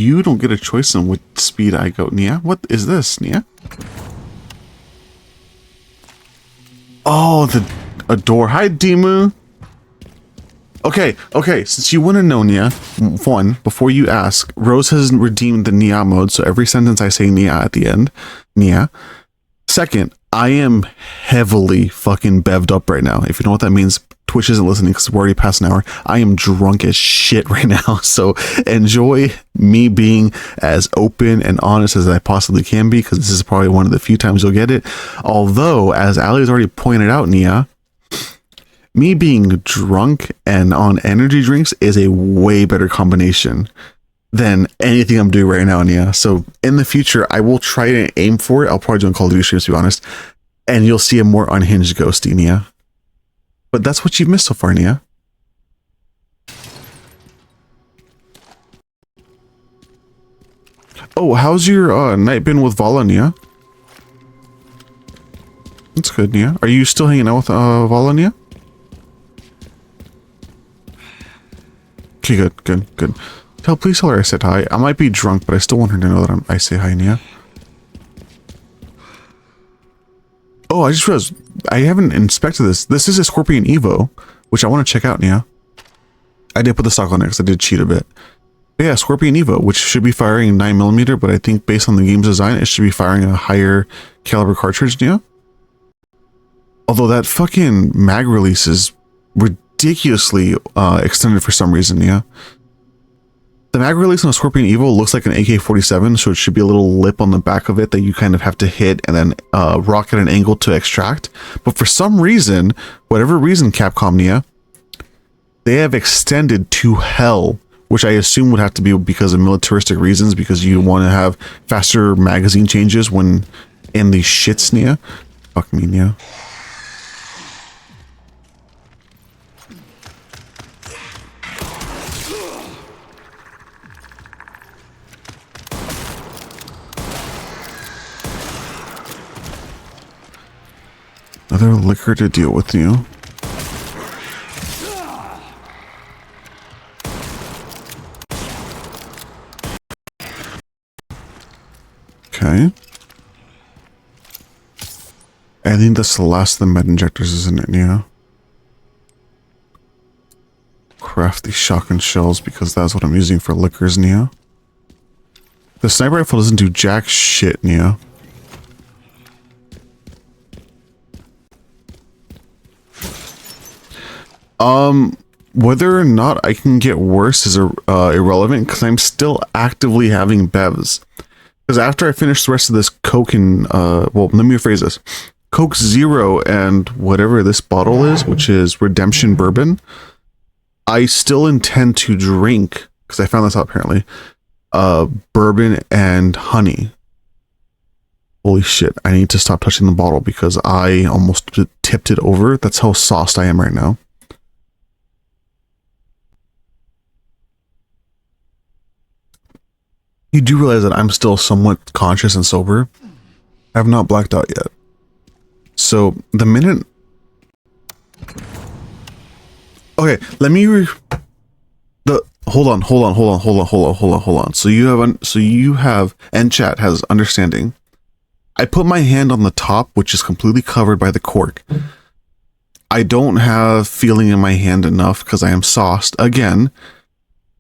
you don't get a choice in which speed I go. Nia, what is this, Nia? Oh, a door. Hi, Dimu. Okay, since you want to know, Nia, one, before you ask, Rose has redeemed the Nia mode, so every sentence I say Nia at the end, Nia. Second, I am heavily fucking bevved up right now. If you know what that means, Twitch isn't listening because we're already past an hour. I am drunk as shit right now, so enjoy me being as open and honest as I possibly can be, because this is probably one of the few times you'll get it. Although, as Ali's already pointed out, Nia, me being drunk and on energy drinks is a way better combination than anything I'm doing right now, Nia. So in the future, I will try to aim for it. I'll probably do on Call of Duty streams, to be honest. And you'll see a more unhinged Ghosty, Nia. But that's what you've missed so far, Nia. Oh, how's your night been with Vala, Nia? That's good, Nia. Are you still hanging out with Vala, Nia? Okay, good. Please tell her I said hi. I might be drunk, but I still want her to know that I say hi, Nia. Oh, I just realized I haven't inspected this. This is a Scorpion Evo, which I want to check out, Nia. I did put the stock on it because I did cheat a bit. But yeah, Scorpion Evo, which should be firing 9mm, but I think based on the game's design, it should be firing a higher caliber cartridge, Nia. Although that fucking mag release is ridiculously extended for some reason, Nia. The mag release on a Scorpion Evo looks like an AK-47, so it should be a little lip on the back of it that you kind of have to hit and then rock at an angle to extract. But for some reason, whatever reason, Capcom, Nia, they have extended to hell, which I assume would have to be because of militaristic reasons, because you want to have faster magazine changes when in these shits, Nia. Fuck me, Nia. Another liquor to deal with, you. Okay. I think that's the last of the med injectors, isn't it, Nia? Craft these shotgun shells because that's what I'm using for liquors, Nia. The sniper rifle doesn't do jack shit, Nia. Whether or not I can get worse is irrelevant, because I'm still actively having bevs. Because after I finish the rest of this Coke and, well, let me rephrase this. Coke Zero and whatever this bottle is, which is Redemption Bourbon, I still intend to drink, because I found this out apparently, bourbon and honey. Holy shit, I need to stop touching the bottle because I almost tipped it over. That's how sauced I am right now. You do realize that I'm still somewhat conscious and sober. I have not blacked out yet. So the minute... Okay, let me... Hold on. So you have, and chat has understanding. I put my hand on the top, which is completely covered by the cork. I don't have feeling in my hand enough because I am sauced again,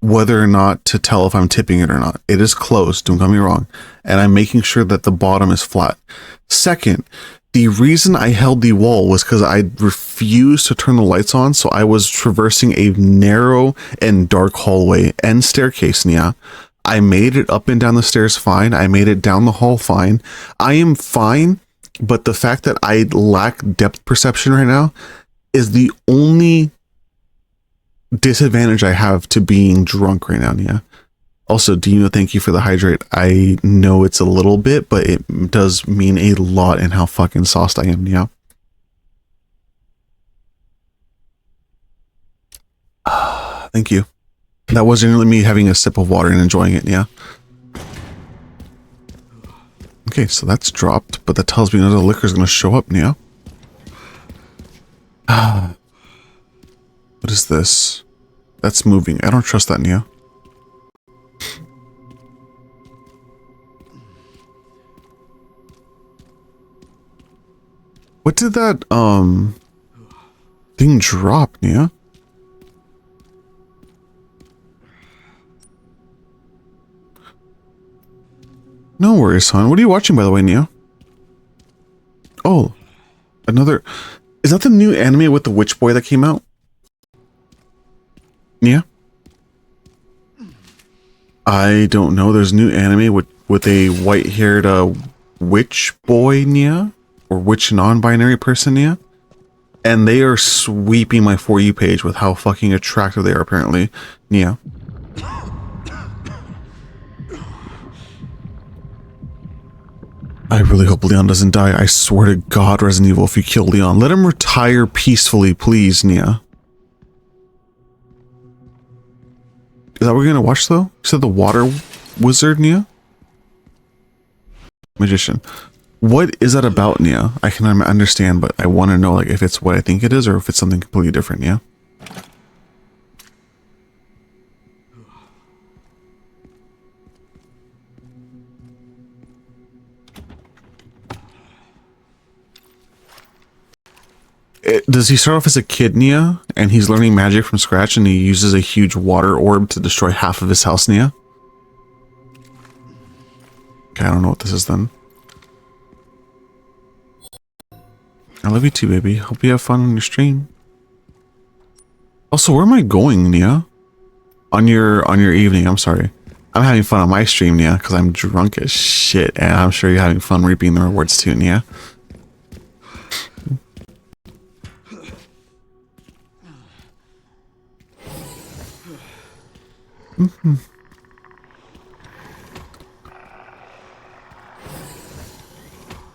whether or not to tell if I'm tipping it or not. It is closed, don't get me wrong. And I'm making sure that the bottom is flat. Second, the reason I held the wall was because I refused to turn the lights on, so I was traversing a narrow and dark hallway and staircase, Nia. I made it up and down the stairs fine. I made it down the hall fine. I am fine, but the fact that I lack depth perception right now is the only disadvantage I have to being drunk right now, Nia. Also, Dino, thank you for the hydrate. I know it's a little bit, but it does mean a lot in how fucking sauced I am, Nia. Thank you. That was generally me having a sip of water and enjoying it, yeah. Okay, so that's dropped, but that tells me another liquor is going to show up, Nia. What is this? That's moving. I don't trust that, Nia. What did that, thing drop, Nia? No worries, hon. What are you watching, by the way, Nia? Oh, another... Is that the new anime with the witch boy that came out? Nia? I don't know. There's a new anime with a white-haired witch boy, Nia? Or witch non-binary person, Nia? And they are sweeping my For You page with how fucking attractive they are, apparently. Nia. I really hope Leon doesn't die. I swear to God, Resident Evil, if you kill Leon, let him retire peacefully, please, Nia. Is that what we're gonna watch, though? You said the water wizard, Nia? Magician. What is that about, Nia? I can understand, but I want to know, like, if it's what I think it is or if it's something completely different, Nia. Does he start off as a kid, Nia, and he's learning magic from scratch and he uses a huge water orb to destroy half of his house, Nia? Okay, I don't know what this is then. I love you too, baby. Hope you have fun on your stream. Also, where am I going, Nia? On your evening, I'm sorry. I'm having fun on my stream, Nia, because I'm drunk as shit, and I'm sure you're having fun reaping the rewards too, Nia.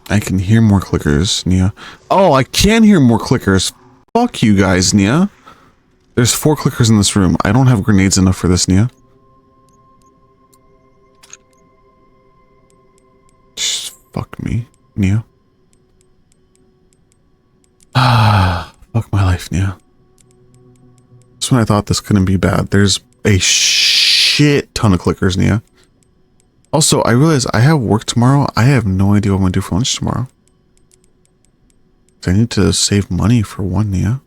I can hear more clickers, Nia. Oh, I can hear more clickers. Fuck you guys, Nia. There's 4 clickers in this room. I don't have grenades enough for this, Nia. Just fuck me, Nia. Ah, fuck my life, Nia. That's when I thought this couldn't be bad. There's a shit ton of clickers, Nia. Also, I realize I have work tomorrow. I have no idea what I'm going to do for lunch tomorrow. I need to save money for one, Nia.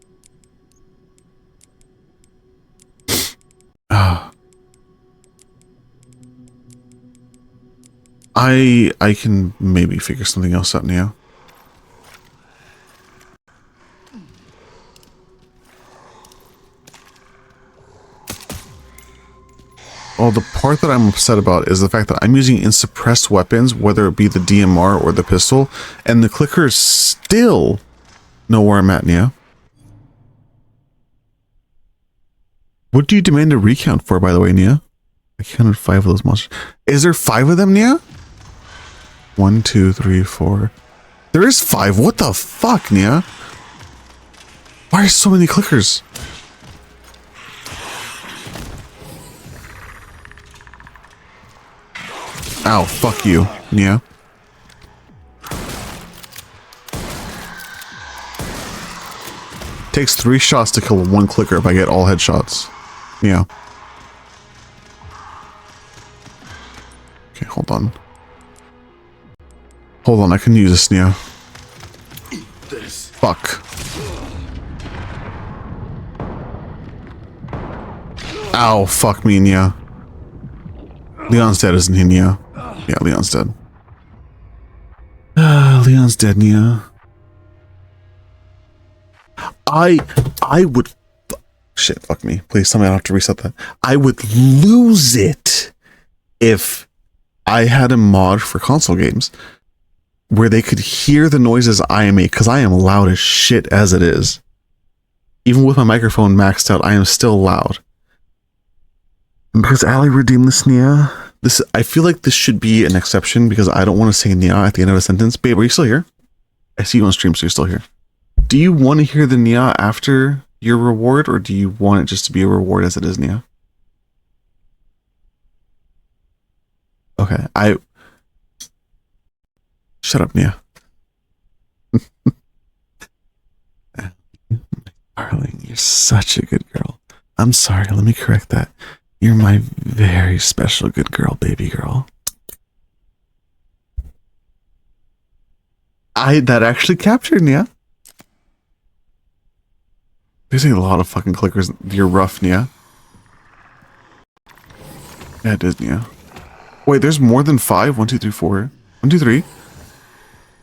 I can maybe figure something else out, Nia. Well, the part that I'm upset about is the fact that I'm using in-suppressed weapons, whether it be the DMR or the pistol, and the clickers still know where I'm at, Nia. What do you demand a recount for, by the way, Nia? I counted 5 of those monsters. Is there 5 of them, Nia? 1, 2, 3, 4. There is 5. What the fuck, Nia? Why are so many clickers? Ow, fuck you, Nia. Takes 3 shots to kill 1 clicker if I get all headshots. Yeah. Okay, hold on. Hold on, I can use this, Nia. Eat this. Fuck. Ow, fuck me, Nia. Leon's dead, isn't he, Nia? Yeah, Leon's dead. Leon's dead, Nia. I would... Shit, fuck me. Please tell me I don't have to reset that. I would lose it if I had a mod for console games where they could hear the noises I make, because I am loud as shit as it is. Even with my microphone maxed out, I am still loud. Because Ali redeemed this, Nia. I feel like this should be an exception because I don't want to say Nia at the end of a sentence. Babe, are you still here? I see you on stream, so you're still here. Do you want to hear the Nia after your reward, or do you want it just to be a reward as it is, Nia? Okay, Shut up, Nia. Darling, you're such a good girl. I'm sorry, let me correct that. You're my very special good girl, baby girl. that actually captured Nia. There's a lot of fucking clickers. You're rough, Nia. Yeah, it is, Nia. Wait, there's more than 5? 1, 2, 3, 4. 1, 2, 3.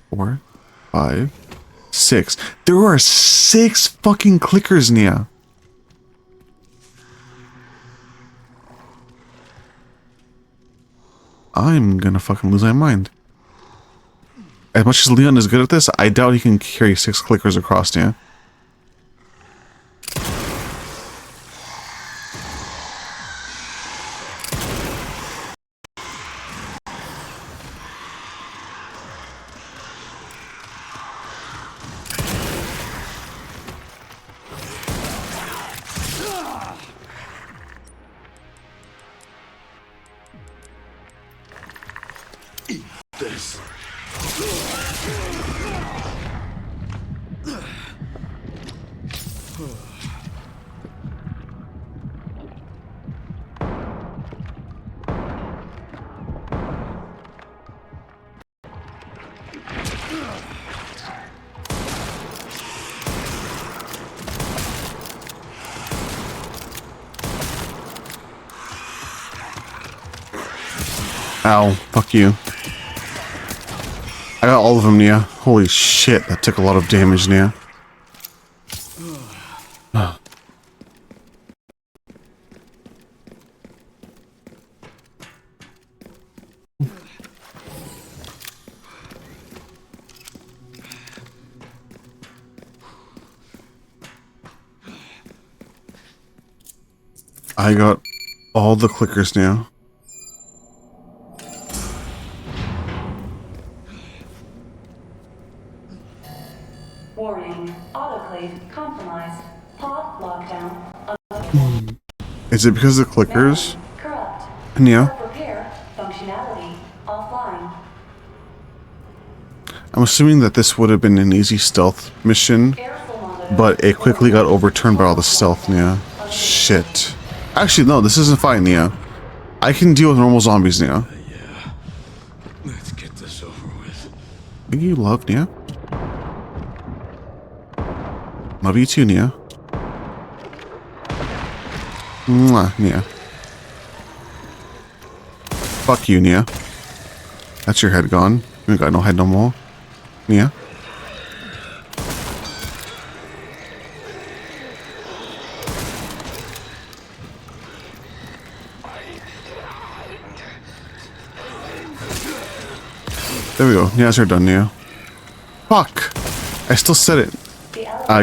4, 5, 6. There are 6 fucking clickers, Nia. I'm gonna fucking lose my mind. As much as Leon is good at this, I doubt he can carry 6 clickers across, Nia. Eat this. Ow, fuck you. I got all of them, Nia. Holy shit, that took a lot of damage, Nia. I got all the clickers now. Warning, autoclave compromised. Pod lockdown. Is it because of the clickers? Corrupt. Nia? Repair functionality offline. I'm assuming that this would have been an easy stealth mission, but it quickly got overturned by all the stealth, Nia. Shit. Actually, no, this isn't fine, Nia. I can deal with normal zombies, Nia. Yeah. Let's get this over with. Think you love Nia? Love you too, Nia. Mwah, Nia. Fuck you, Nia. That's your head gone. You ain't got no head no more. Nia. There we go. Nia's done, Nia. Fuck! I still said it.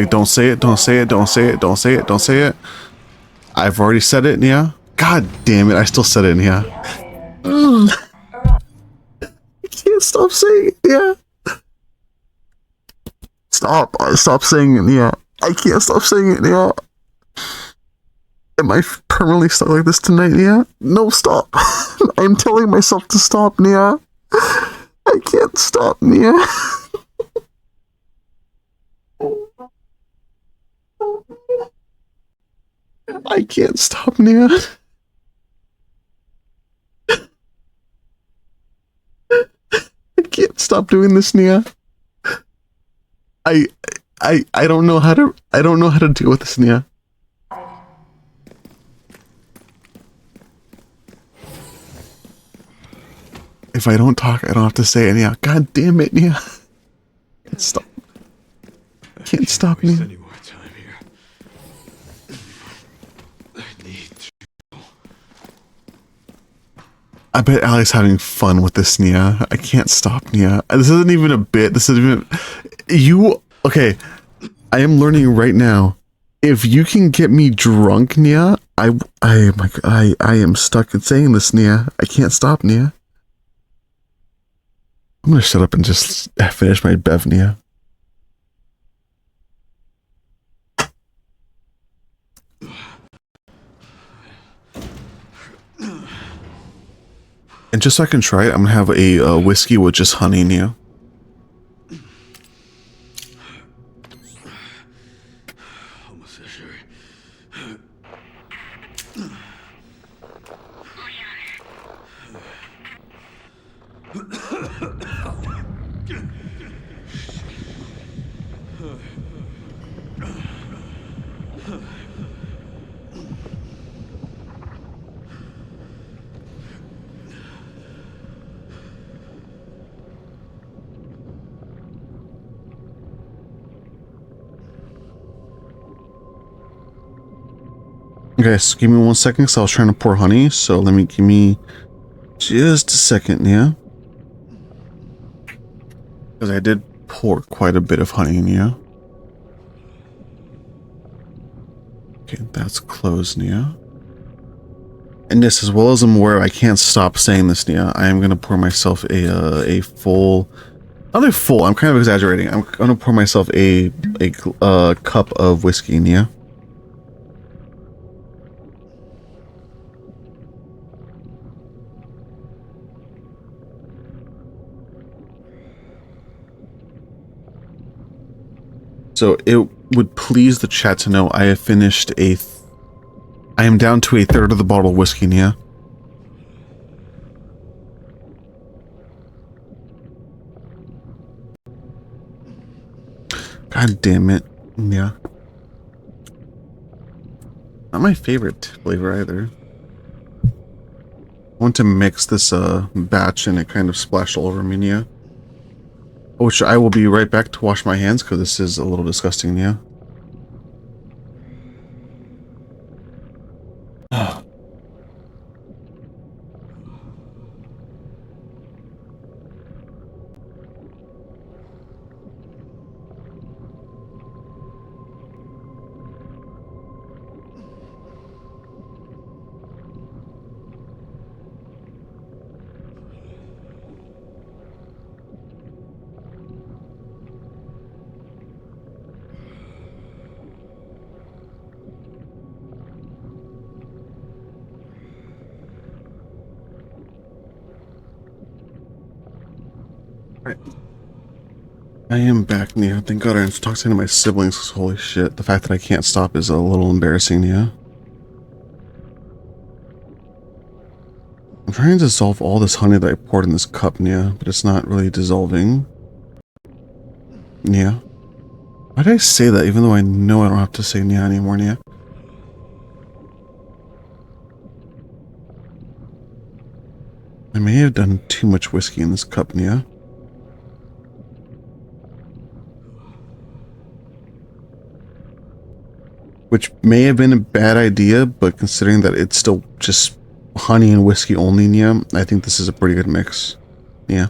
Don't say it, don't say it, don't say it, don't say it, don't say it. I've already said it, Nia. God damn it, I still said it, Nia. I can't stop saying it, Nia. Stop. Stop saying it, Nia. I can't stop saying it, Nia. Am I permanently stuck like this tonight, Nia? No, stop. I'm telling myself to stop, Nia. I can't stop, Nia. I can't stop, Nia. I can't stop doing this, Nia. I don't know how to deal with this, Nia. If I don't talk, I don't have to say it, Nia. God damn it, Nia. Can't stop. Can't stop, Nia. Any more time here. I need to. I bet Ali's having fun with this, Nia. I can't stop, Nia. This isn't even a bit. This isn't even... Okay, I am learning right now. If you can get me drunk, Nia, I am stuck in saying this, Nia. I can't stop, Nia. I'm gonna shut up and just finish my bev, Nia. And just so I can try it, I'm gonna have a whiskey with just honey, Nia. Almost sure. Okay, so give me 1 second, because I was trying to pour honey. So give me just a second, yeah. Because I did pour quite a bit of honey in, yeah. Okay, that's closed, Nia. And yes, as well as I'm aware, I can't stop saying this, Nia. I am gonna pour myself a full, not a full. I'm kind of exaggerating. I'm gonna pour myself a cup of whiskey, Nia. So it would please the chat to know I have finished I am down to a third of the bottle of whiskey, Nia. God damn it, yeah. Not my favorite flavor either. I want to mix this batch and it kind of splashed all over me, Nia. Which I will be right back to wash my hands because this is a little disgusting, yeah. Right. I am back, Nia. Thank God I didn't talk to any of my siblings, because holy shit, the fact that I can't stop is a little embarrassing, Nia. I'm trying to dissolve all this honey that I poured in this cup, Nia, but it's not really dissolving. Nia. Why did I say that even though I know I don't have to say Nia anymore, Nia? I may have done too much whiskey in this cup, Nia. Which may have been a bad idea, but considering that it's still just honey and whiskey only, Nia, I think this is a pretty good mix. Yeah.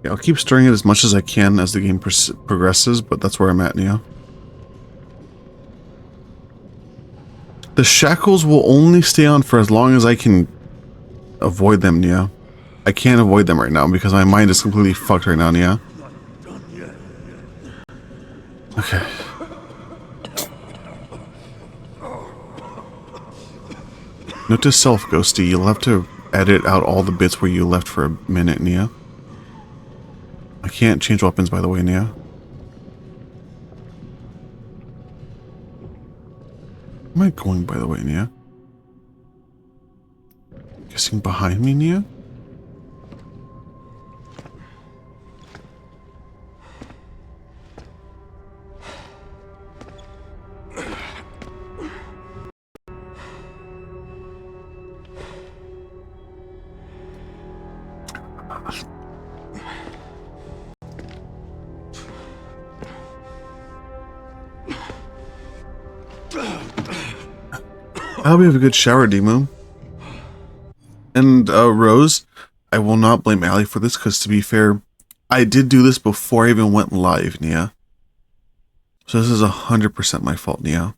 I'll keep stirring it as much as I can as the game progresses, but that's where I'm at, Nia. The shackles will only stay on for as long as I can avoid them, Nia. I can't avoid them right now because my mind is completely fucked right now, Nia. Okay. Note to self, Ghosty, you'll have to edit out all the bits where you left for a minute, Nia. I can't change weapons, by the way, Nia. Where am I going, by the way, Nia? Guessing behind me, Nia? I hope you have a good shower, Demo. And Rose, I will not blame Allie for this because, to be fair, I did do this before I even went live, Nia. So this is 100% my fault, Nia.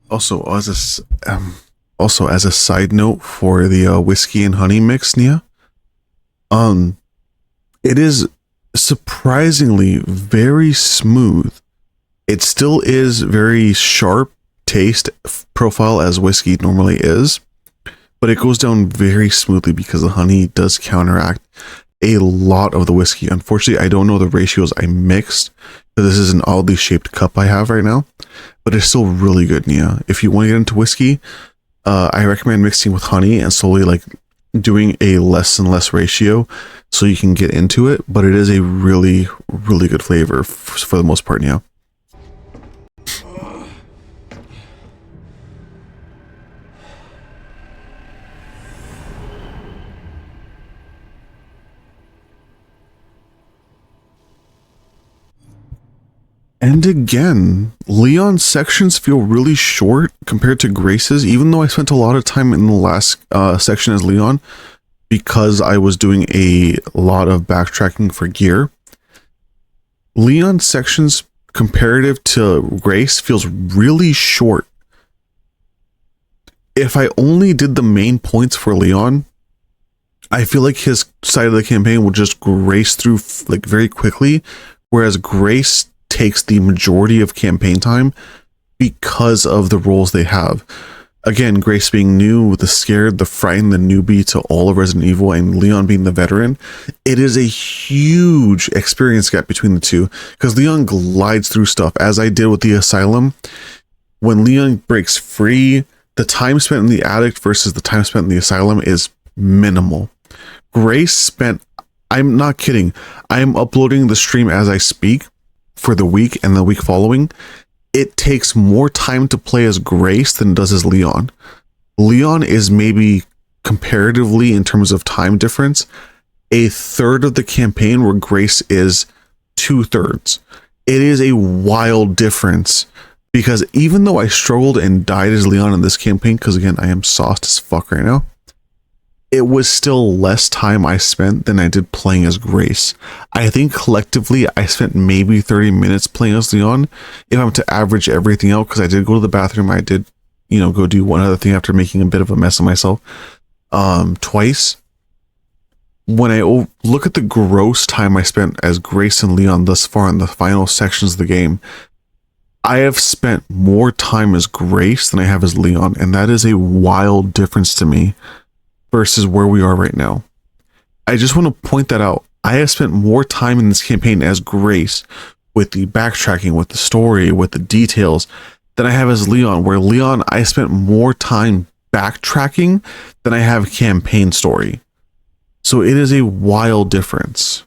Also, as a side note for the whiskey and honey mix, Nia, it is surprisingly very smooth. It still is very sharp taste profile as whiskey normally is, but it goes down very smoothly because the honey does counteract a lot of the whiskey. Unfortunately, I don't know the ratios I mixed. This is an oddly shaped cup I have right now, but it's still really good, Nia. If you want to get into whiskey, I recommend mixing with honey and slowly like doing a less and less ratio so you can get into it. But it is a really, really good flavor for the most part, Nia. And again, Leon's sections feel really short compared to Grace's, even though I spent a lot of time in the last section as Leon because I was doing a lot of backtracking for gear. Leon's sections comparative to Grace feels really short. If I only did the main points for Leon, I feel like his side of the campaign would just grace through like very quickly, whereas Grace takes the majority of campaign time because of the roles they have. Again, Grace being new, the scared, the frightened, the newbie to all of Resident Evil, and Leon being the veteran, it is a huge experience gap between the two because Leon glides through stuff, as I did with the Asylum. When Leon breaks free, the time spent in the attic versus the time spent in the Asylum is minimal. Grace spent, I'm not kidding, I'm uploading the stream as I speak for the week and the week following. It takes more time to play as Grace than it does as Leon. Leon is maybe comparatively in terms of time difference, a third of the campaign where Grace is 2/3. It is a wild difference because even though I struggled and died as Leon in this campaign, because again, I am sauced as fuck right now, it was still less time I spent than I did playing as Grace. I think collectively I spent maybe 30 minutes playing as Leon if I'm to average everything out, because I did go to the bathroom. I did, go do one other thing after making a bit of a mess of myself twice. When I look at the gross time I spent as Grace and Leon thus far in the final sections of the game, I have spent more time as Grace than I have as Leon, and that is a wild difference to me versus where we are right now. I just want to point that out. I have spent more time in this campaign as Grace with the backtracking, with the story, with the details than I have as Leon, where Leon, I spent more time backtracking than I have campaign story. So it is a wild difference.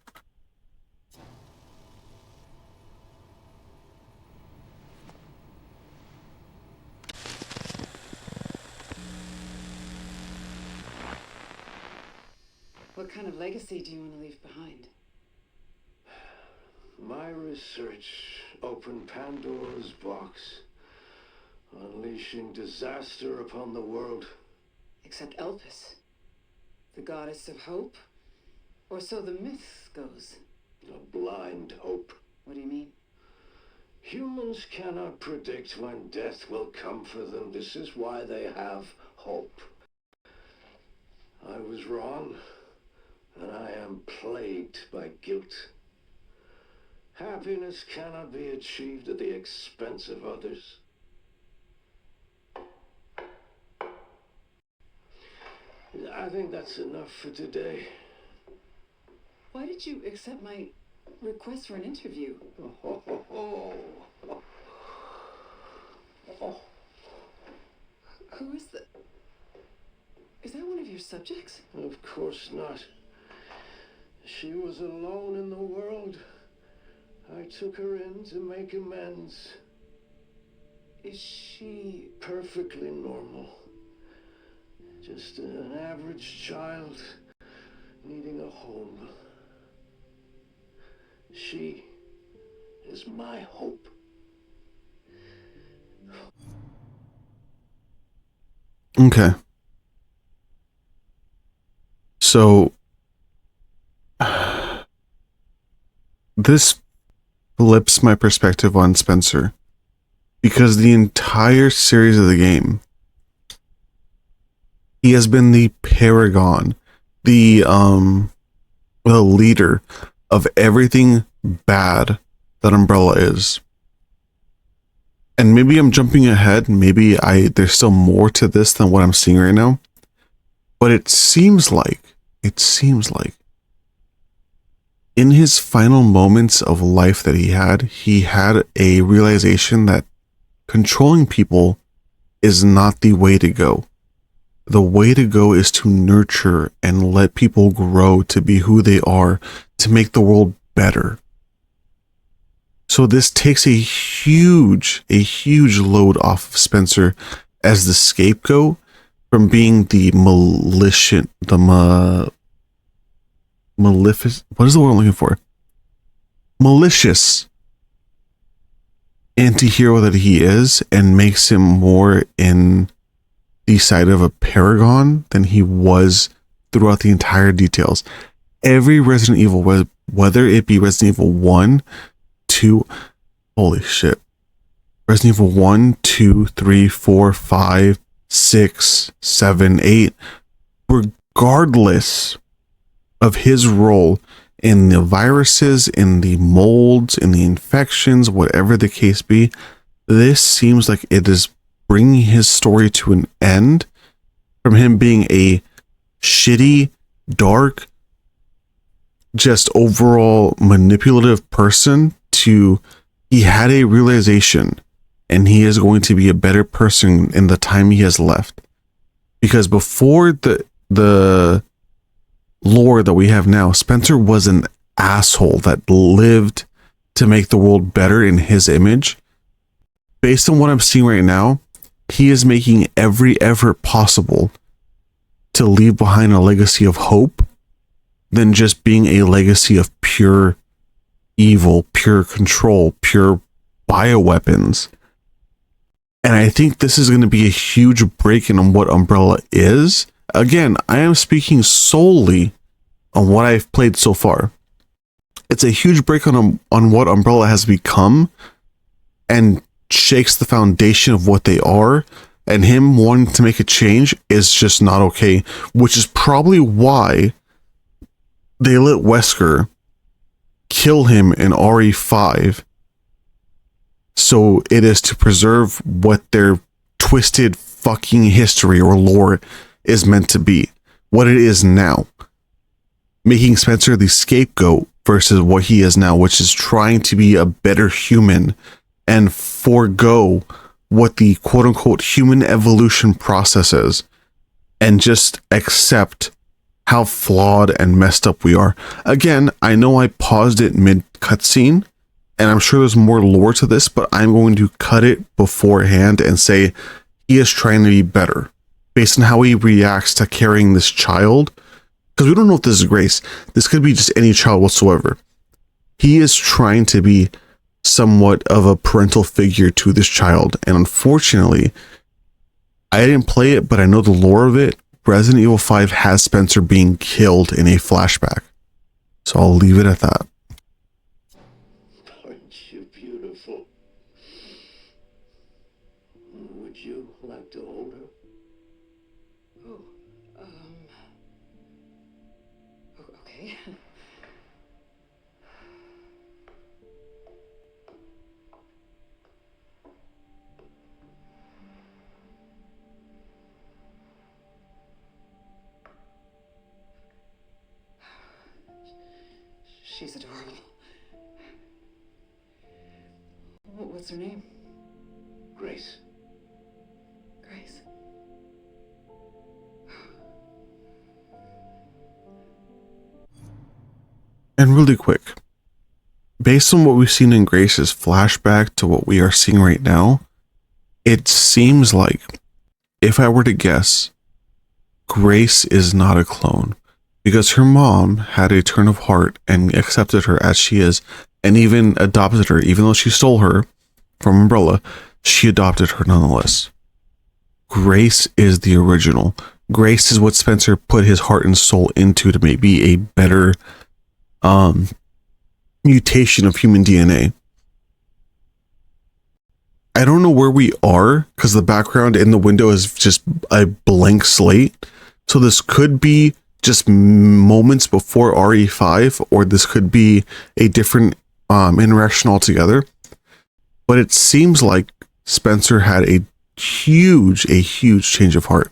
What kind of legacy do you want to leave behind? My research opened Pandora's box, unleashing disaster upon the world. Except Elpis, the goddess of hope? Or so the myth goes. A blind hope. What do you mean? Humans cannot predict when death will come for them. This is why they have hope. I was wrong, and I am plagued by guilt. Happiness cannot be achieved at the expense of others. I think that's enough for today. Why did you accept my request for an interview? Who is that? Is that one of your subjects? Of course not. She was alone in the world. I took her in to make amends. Is she Perfectly normal. Just an average child needing a home. She is my hope. Okay. So this flips my perspective on Spencer, because the entire series of the game, he has been the paragon, the leader of everything bad that Umbrella is. And maybe I'm jumping ahead, maybe there's still more to this than what I'm seeing right now. But it seems like in his final moments of life that he had a realization that controlling people is not the way to go. The way to go is to nurture and let people grow to be who they are, to make the world better. So this takes a huge load off of Spencer as the scapegoat from being the maleficent, what is the word I'm looking for? Malicious anti-hero that he is, and makes him more in the side of a paragon than he was throughout the entire details. Every Resident Evil, whether it be Resident Evil 1, 2, holy shit. Resident Evil 1, 2, 3, 4, 5, 6, 7, 8, regardless of his role in the viruses, in the molds, in the infections, whatever the case be, this seems like it is bringing his story to an end, from him being a shitty, dark, just overall manipulative person to he had a realization and he is going to be a better person in the time he has left. Because before the lore that we have now, Spencer was an asshole that lived to make the world better in his image. Based on what I'm seeing right now, he is making every effort possible to leave behind a legacy of hope than just being a legacy of pure evil, pure control, pure bioweapons. And I think this is going to be a huge break in on what Umbrella is. Again, I am speaking solely on what I've played so far. It's a huge break on what Umbrella has become, and shakes the foundation of what they are, and him wanting to make a change is just not okay, which is probably why they let Wesker kill him in RE5. So it is to preserve what their twisted fucking history or lore is meant to be, what it is now, making Spencer the scapegoat versus what he is now, which is trying to be a better human and forego what the quote-unquote human evolution process is, and just accept how flawed and messed up we are. Again, I know I paused it mid-cutscene, and I'm sure there's more lore to this, but I'm going to cut it beforehand and say he is trying to be better based on how he reacts to carrying this child. Because we don't know if this is Grace. This could be just any child whatsoever. He is trying to be somewhat of a parental figure to this child. And unfortunately, I didn't play it, but I know the lore of it. Resident Evil 5 has Spencer being killed in a flashback. So I'll leave it at that. Aren't you beautiful? Would you like to hold her? Oh, okay. She's adorable. What's her name? Grace. Grace. And really quick, based on what we've seen in Grace's flashback to what we are seeing right now, it seems like, if I were to guess, Grace is not a clone, because her mom had a turn of heart and accepted her as she is, and even adopted her. Even though she stole her from Umbrella, she adopted her nonetheless. Grace is the original. Grace is what Spencer put his heart and soul into to maybe a better mutation of human DNA. I don't know where we are because the background in the window is just a blank slate. So this could be just moments before RE5, or this could be a different interaction altogether. But it seems like Spencer had a huge change of heart.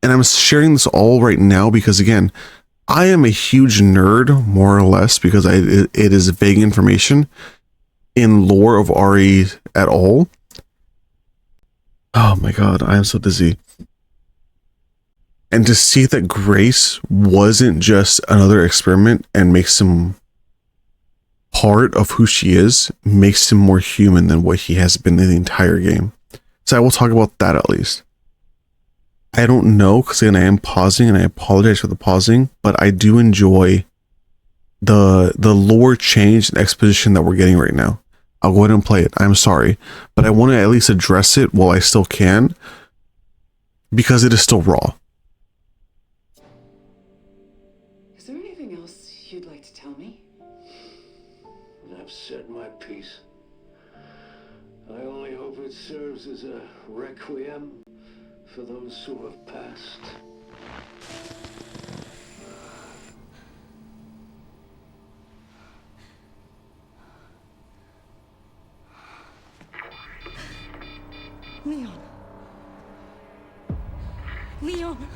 And I'm sharing this all right now because, again, I am a huge nerd, more or less, because it is vague information in lore of RE at all. Oh my god, I am so dizzy. And to see that Grace wasn't just another experiment and makes him part of who she is, makes him more human than what he has been in the entire game. So I will talk about that at least. I don't know, because again, I am pausing and I apologize for the pausing, but I do enjoy the lore change and exposition that we're getting right now. I'll go ahead and play it. I'm sorry, but I want to at least address it while I still can, because it is still raw. Is there anything else you'd like to tell me? I've said my piece. I only hope it serves as a requiem for those who have passed. Leon. Leon.